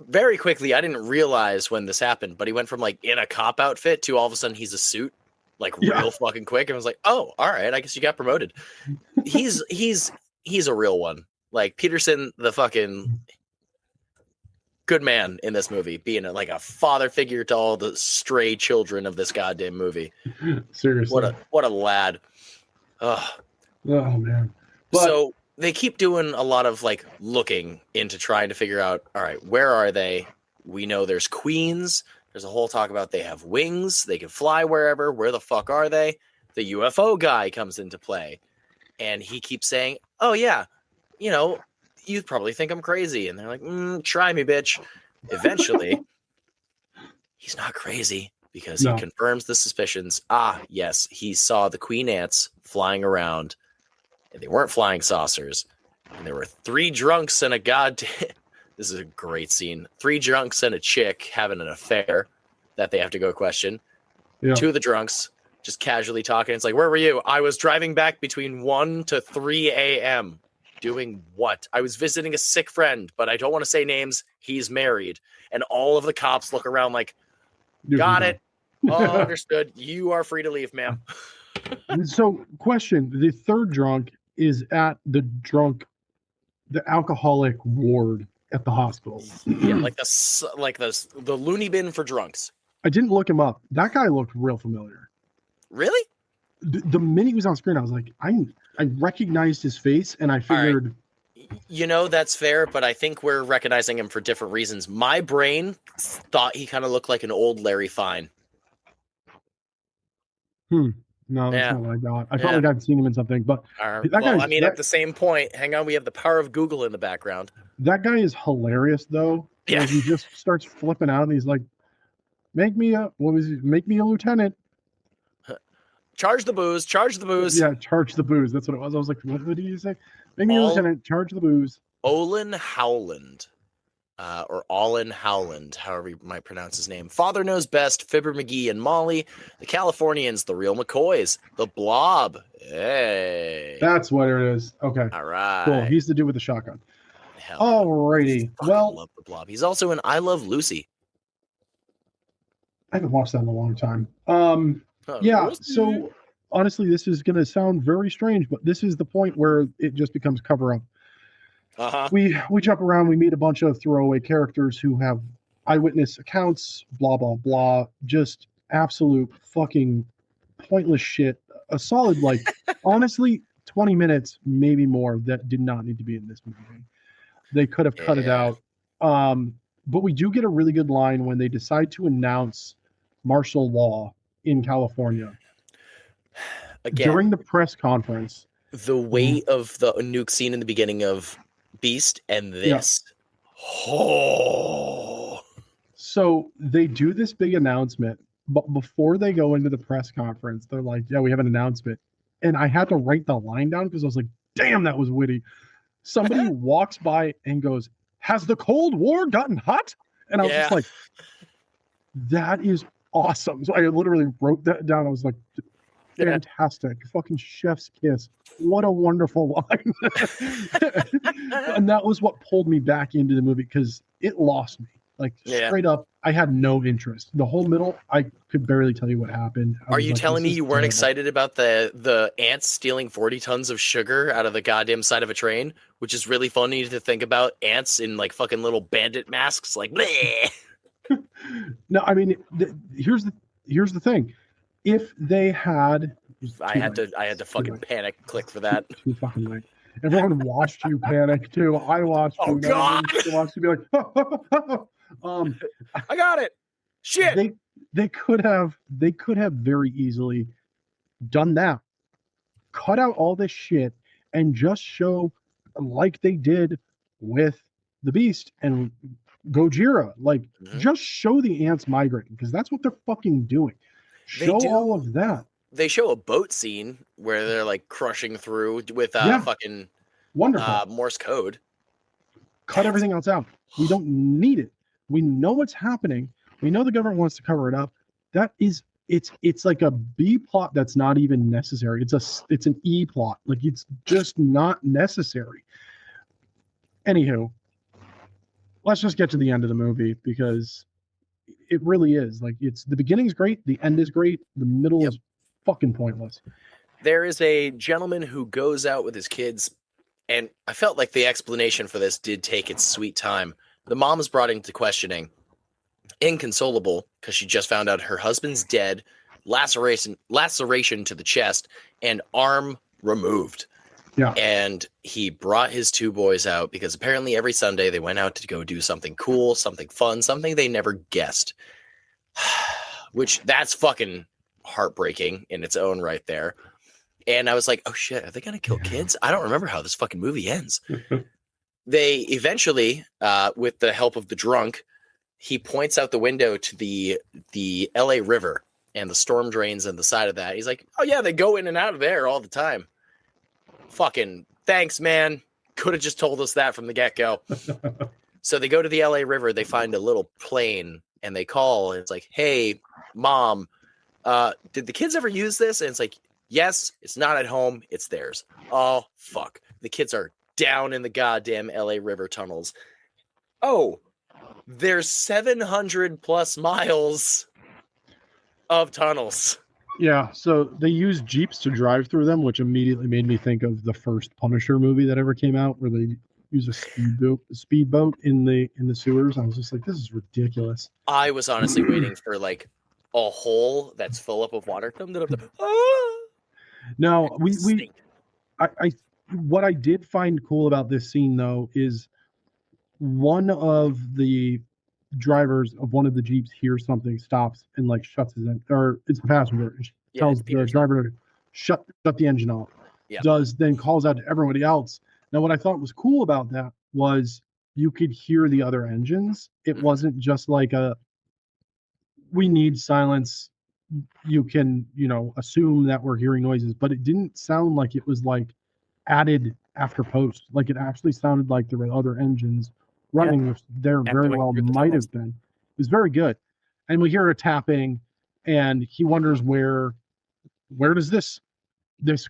very quickly, I didn't realize when this happened, but he went from like in a cop outfit to all of a sudden he's a suit, like Yeah. real fucking quick. And I was like, oh, all right, I guess you got promoted. He's a real one. Like Peterson, the fucking good man in this movie, being like a father figure to all the stray children of this goddamn movie. Seriously. What a lad. Ugh. Oh man. But So they keep doing a lot of like looking into trying to figure out, all right, where are they? We know there's queens. There's a whole talk about they have wings. They can fly wherever. Where the fuck are they? The UFO guy comes into play. And he keeps saying, oh, yeah, you know, you probably think I'm crazy. And they're like, try me, bitch. Eventually, he's not crazy because No. he confirms the suspicions. Ah, yes, he saw the queen ants flying around. And they weren't flying saucers. And there were 3 drunks and a goddamn... This is a great scene. 3 drunks and a chick having an affair that they have to go question. Yeah. 2 of the drunks just casually talking. It's like, where were you? I was driving back between 1 to 3 a.m. Doing what? I was visiting a sick friend, but I don't want to say names. He's married. And all of the cops look around like, got it. Oh, understood. You are free to leave, ma'am. So, question: the 3rd drunk is at the alcoholic ward at the hospital. Yeah, like the loony bin for drunks. I didn't look him up. That guy looked real familiar. Really? The minute he was on screen, I was like, I recognized his face, and I figured, You know, that's fair, but I think we're recognizing him for different reasons. My brain thought he kind of looked like an old Larry Fine. no, that's Yeah. not what I got. I felt Yeah. like I'd seen him in something, but Well, guy's- I mean, at the same point, hang on, we have the power of Google in the background. that guy is hilarious, though. Yeah. Like, he just starts flipping out, and he's like, make me a lieutenant. Charge the booze, charge the booze. Yeah, charge the booze. That's what it was. I was like, what did you say? Make me a All- lieutenant, charge the booze. Olin Howland, or Olin Howland, however you might pronounce his name. Father Knows Best, Fibber McGee and Molly, the Californians, the Real McCoys, the Blob. Hey. That's what it is. Okay, All right. cool. He's the dude with the shotgun. Hell, Alrighty. fucking Well, love the Blob. He's also in I Love Lucy. I haven't watched that in a long time. Oh, Yeah, Lucy. so honestly, this is going to sound very strange, but this is the point where it just becomes cover up. Uh-huh. We jump around, we meet a bunch of throwaway characters who have eyewitness accounts, blah blah blah, just absolute fucking pointless shit. A solid, like, honestly, 20 minutes, maybe more, that did not need to be in this movie. They could have cut it Yeah. out. But we do get a really good line when they decide to announce martial law in California Again, during the press conference. the weight of the nuke scene in the beginning of Beast and this. Oh. So they do this big announcement, but before they go into the press conference, they're like, yeah, we have an announcement. And I had to write the line down because I was like, damn, that was witty. Somebody walks by and goes, has the Cold War gotten hot? And I was just Yeah. like, that is awesome. So I literally wrote that down. I was like, Yeah. fantastic. Fucking chef's kiss. What a wonderful line. And that was what pulled me back into the movie because it lost me. Like, Yeah. straight up, I had no interest. The whole middle, I could barely tell you what happened. I Are was you like, telling this me is you weren't terrible. excited about the ants stealing 40 tons of sugar out of the goddamn side of a train? Which is really funny to think about ants in like fucking little bandit masks, like bleh. No, I mean, here's the thing. If they had, I had to fucking panic click for that. too fucking late. Everyone watched you panic too. I watched Oh, you. God. Watched you be like, I got it. Shit. they could have very easily done that. Cut out all this shit and just show, like they did with the Beast and Gojira. Like, Mhm. just show the ants migrating because that's what they're fucking doing. They Show do. all of that. They show a boat scene where they're like crushing through with Yeah. fucking Wonderful. Morse code. Cut everything else out. We don't need it. We know what's happening. We know the government wants to cover it up. That is, it's like a B plot that's not even necessary. It's an E plot. Like, it's just not necessary. Anywho, let's just get to the end of the movie because it really is. Like, it's the beginning's great, the end is great, the middle Yep. is fucking pointless. There is a gentleman who goes out with his kids, and I felt like the explanation for this did take its sweet time. The mom is brought into questioning, inconsolable because she just found out her husband's dead, laceration to the chest, and arm removed. Yeah. And he brought his two boys out because apparently every Sunday they went out to go do something cool, something fun, something they never guessed. Which that's fucking heartbreaking in its own right there. And I was like, oh shit, are they gonna kill kids? I don't remember how this fucking movie ends. They eventually, with the help of the drunk, he points out the window to the LA River and the storm drains on the side of that. He's like, oh yeah, they go in and out of there all the time. Fucking thanks, man. Could have just told us that from the get-go. So they go to the LA River, they find a little plane, and they call, and it's like, hey, mom, did the kids ever use this? And it's like, yes, it's not at home, it's theirs. Oh, fuck. The kids are down in the goddamn LA River tunnels. Oh, there's 700 plus miles of tunnels. Yeah, so they use Jeeps to drive through them, which immediately made me think of the first Punisher movie that ever came out, where they use a speedboat in the sewers. I was just like, this is ridiculous. I was honestly waiting for like a hole that's full up of water. No, Stink. I what I did find cool about this scene though is one of the drivers of one of the Jeeps hears something, stops, and like shuts his or it's the passenger. Yeah, Tells it's the Peterson. driver to shut the engine off. Yeah. Then calls out to everybody else. Now, what I thought was cool about that was you could hear the other engines. It Mhm. wasn't just like we need silence. You can, assume that we're hearing noises, but it didn't sound like it was like added after post. Like, it actually sounded like there were other engines running, which there very Echoing well through the might tunnels. have been. It was very good. And we hear a tapping, and he wonders where does this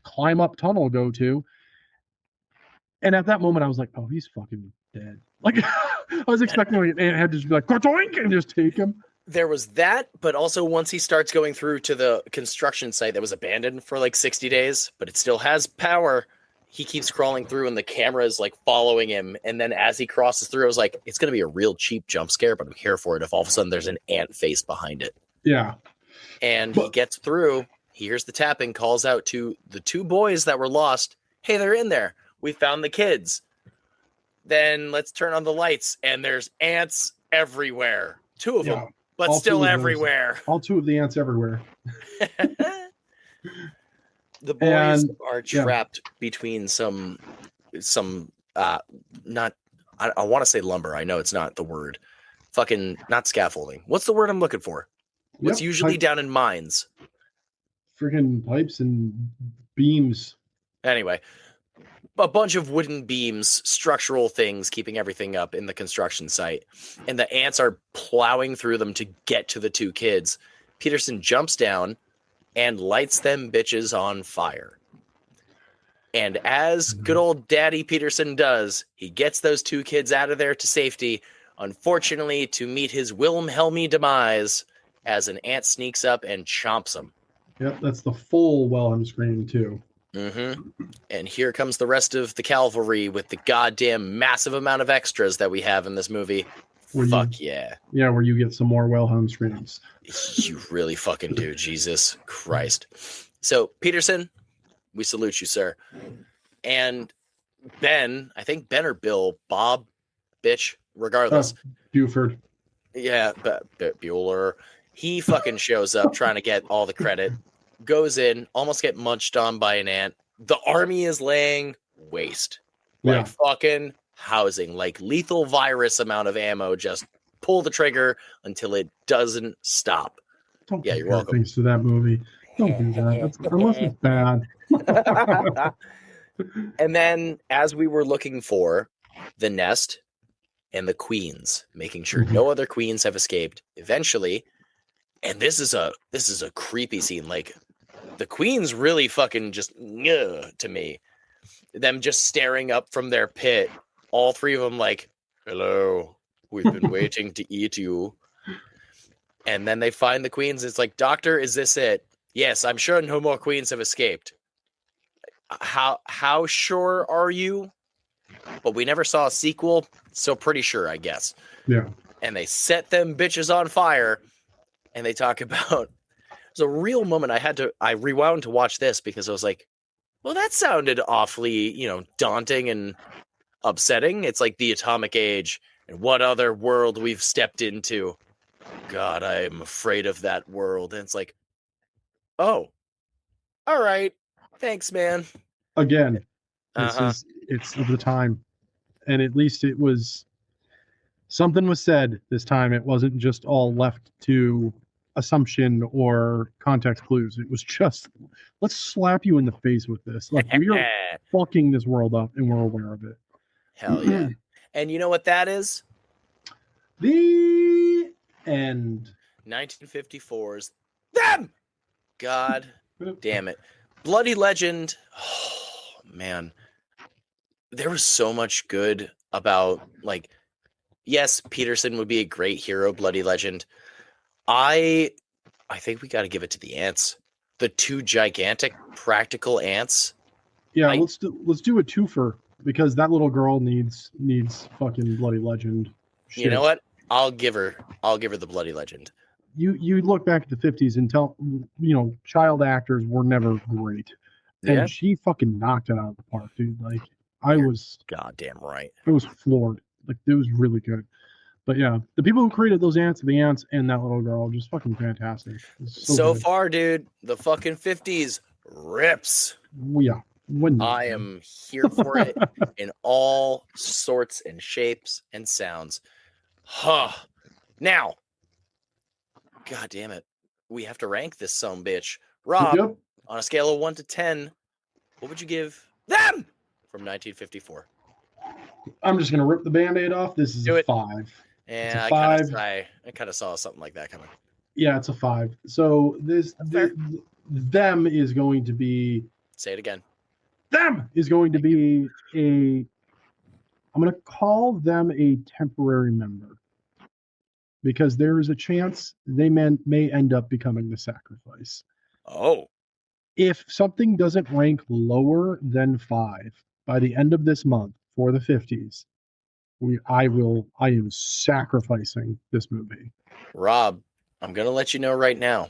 climb up tunnel go to? And at that moment, I was like, oh, he's fucking dead. Like, I was expecting like, an ant head to just be like, "Ka-toink," and just take him. There was that, but also once he starts going through to the construction site that was abandoned for like 60 days, but it still has power, he keeps crawling through and the camera is like following him. And then as he crosses through, I was like, it's going to be a real cheap jump scare, but I'm here for it if all of a sudden there's an ant face behind it. Yeah. And he gets through, he hears the tapping, calls out to the two boys that were lost. Hey, they're in there. We found the kids. Then let's turn on the lights, and there's ants everywhere. Two of them, but all still two of those. everywhere. All two of the ants everywhere. The boys And- are trapped between some not I want to say lumber. I know it's not the word. Fucking not scaffolding. What's the word I'm looking for? What's Yep, usually down in mines? freaking pipes and beams. Anyway, a bunch of wooden beams, structural things keeping everything up in the construction site. And the ants are plowing through them to get to the two kids. Peterson jumps down and lights them bitches on fire. And as good old Daddy Peterson does, he gets those two kids out of there to safety, unfortunately to meet his Wilhelmy demise as an ant sneaks up and chomps him. Yep, that's the full Wilhelm scream too. And here comes the rest of the cavalry with the goddamn massive amount of extras that we have in this movie. Where Fuck yeah. Yeah, where you get some more Wilhelm screams. You really fucking do, Jesus Christ. So, Peterson, we salute you, sir. And Ben, I think Ben or Bill, Bob, bitch, regardless. Buford. Yeah, Bueller. He fucking shows up trying to get all the credit, goes in, almost get munched on by an ant. The army is laying waste. Like Yeah. fucking housing, like lethal virus amount of ammo. Just pull the trigger until it doesn't stop. Don't Yeah, you're compare welcome. things to that movie. Don't do that. Unless it's bad. And then as we were looking for the nest and the queens, making sure no other queens have escaped, eventually, and this is a creepy scene. Like the queens really fucking just to me. Them just staring up from their pit, all three of them like, hello, we've been waiting to eat you. And then they find the queens. It's like, doctor, is this it? Yes, I'm sure no more queens have escaped. How sure are you? But we never saw a sequel, so pretty sure, I guess. Yeah. And they set them bitches on fire, and they talk about, it was a real moment. I rewound to watch this because I was like, well, that sounded awfully, daunting and upsetting. It's like the atomic age and what other world we've stepped into. God, I'm afraid of that world. And it's like, oh, all right. Thanks, man. Again, it's of the time. And at least it was something was said this time. It wasn't just all left to assumption or context clues. It was just, let's slap you in the face with this. Like, we are fucking this world up and we're aware of it. Hell yeah. And you know what that is? The end. 1954's them. God damn it. Bloody Legend. Oh, man. There was so much good about, like, yes, Peterson would be a great hero, Bloody Legend. I think we got to give it to the ants. The two gigantic practical ants. Yeah, let's do a twofer because that little girl needs fucking Bloody Legend. Shit. You know what? I'll give her the Bloody Legend. You look back at the 50s and tell, child actors were never great. And she fucking knocked it out of the park, dude. Like, I was goddamn right. I was floored. Like, it was really good. But yeah, the people who created those ants, the ants and that little girl, just fucking fantastic. So far, dude, the fucking 50s rips. Yeah. I am here for it in all sorts and shapes and sounds. Huh. Now, God damn it. We have to rank this sumbitch. Rob, on a scale of 1 to 10, what would you give them from 1954? I'm just going to rip the Band-Aid off. This is a 5. Yeah, I kind of saw something like that coming. Yeah, it's a 5. So them is going to be... Say it again. Them is going to be I'm going to call them a temporary member. Because there is a chance they may end up becoming the sacrifice. Oh. If something doesn't rank lower than 5 by the end of this month for the 50s, I am sacrificing this movie. Rob, I'm going to let you know right now.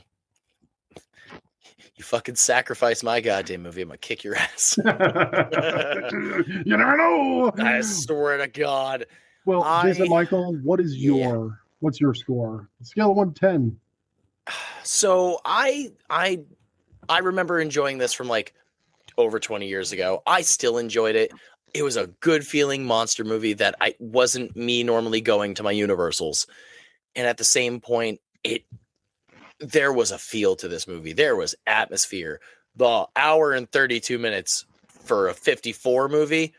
You fucking sacrifice my goddamn movie, I'm going to kick your ass. You never know. I swear to God. Well, Jason Michael, what's your score? Scale of 1 to 10. So I remember enjoying this from like over 20 years ago. I still enjoyed it. It was a good feeling monster movie that wasn't me normally going to my Universals. And at the same point, there was a feel to this movie. There was atmosphere. The hour and 32 minutes for a 54 movie,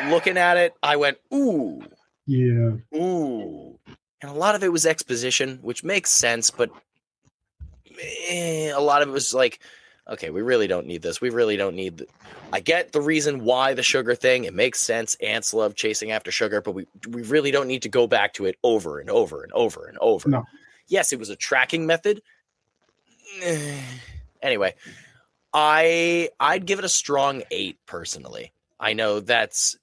looking at it, I went, ooh. Yeah. Ooh. And a lot of it was exposition, which makes sense, but a lot of it was like, okay, we really don't need this. We really don't need I get the reason why the sugar thing. It makes sense. Ants love chasing after sugar, but we really don't need to go back to it over and over and over and over. No. Yes, it was a tracking method. Anyway, I'd give it a strong 8 personally. I know that's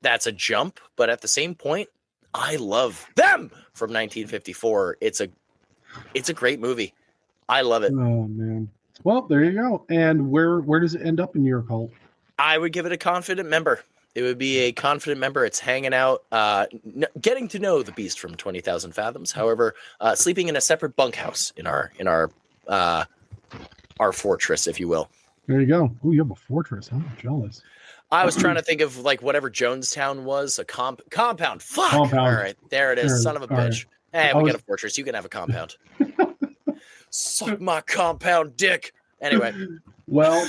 a jump, but at the same point, I love them from 1954. It's a great movie. I love it. Oh man. Well, there you go. And where does it end up in your cult? I would give it a confident member. It would be a confident member. It's hanging out, getting to know the beast from 20,000 Fathoms. However, sleeping in a separate bunkhouse in our fortress, if you will. There you go. Oh, you have a fortress. I'm jealous. I was trying to think of like whatever Jonestown was, a compound. Fuck. Compound. All right, there it is. There, Son of a all bitch. Hey, I we was- got a fortress. You can have a compound. Suck my compound dick. Anyway, Well,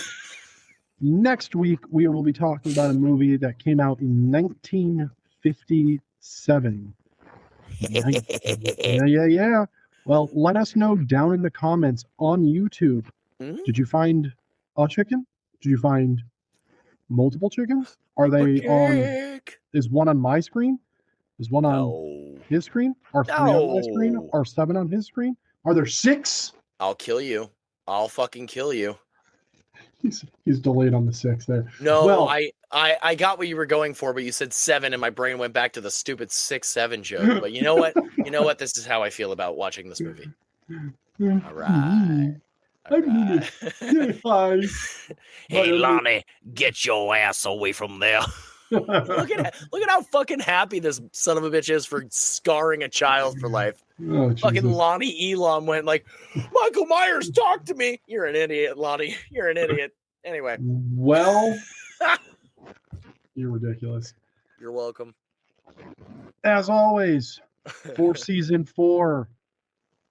next week we will be talking about a movie that came out in 1957. Yeah. Well, let us know down in the comments on YouTube. Mhm. Did you find a chicken? Did you find multiple chickens? Are they on? Dick. Is one on my screen? Is one on No. his screen? Are 3 on my screen? No. Are 7 on his screen? Are there 6? I'll kill you. I'll fucking kill you. He's delayed on the 6 there. No, Well- I got what you were going for, but you said 7 and my brain went back to the stupid 6-7 joke. But you know what? You know what? This is how I feel about watching this movie. All right. All right. Hi. Hey, Lonnie, get your ass away from there. look at how fucking happy this son of a bitch is for scarring a child for life. Oh, Fucking Jesus. Lonnie Elam went like, Michael Myers, talk to me. You're an idiot, Lonnie. You're an idiot. Anyway, Well, you're ridiculous. you're welcome. As always, for season 4,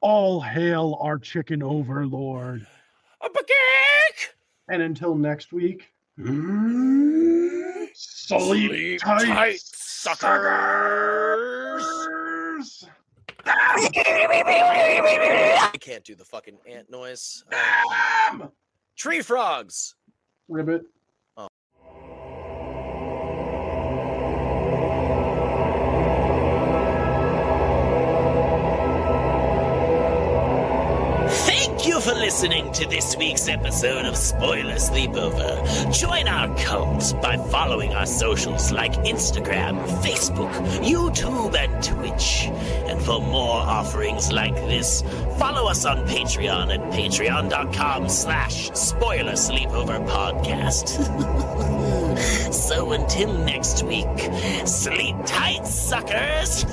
all hail our chicken overlord. A cake. And until next week, sleep tight, suckers. I can't do the fucking ant noise. Tree frogs. Ribbit. Thank you for listening to this week's episode of Spoiler Sleepover. Join our cult by following our socials like Instagram, Facebook, YouTube, and Twitch. And for more offerings like this, follow us on Patreon at patreon.com/Spoiler Sleepover Podcast. So until next week, sleep tight, suckers!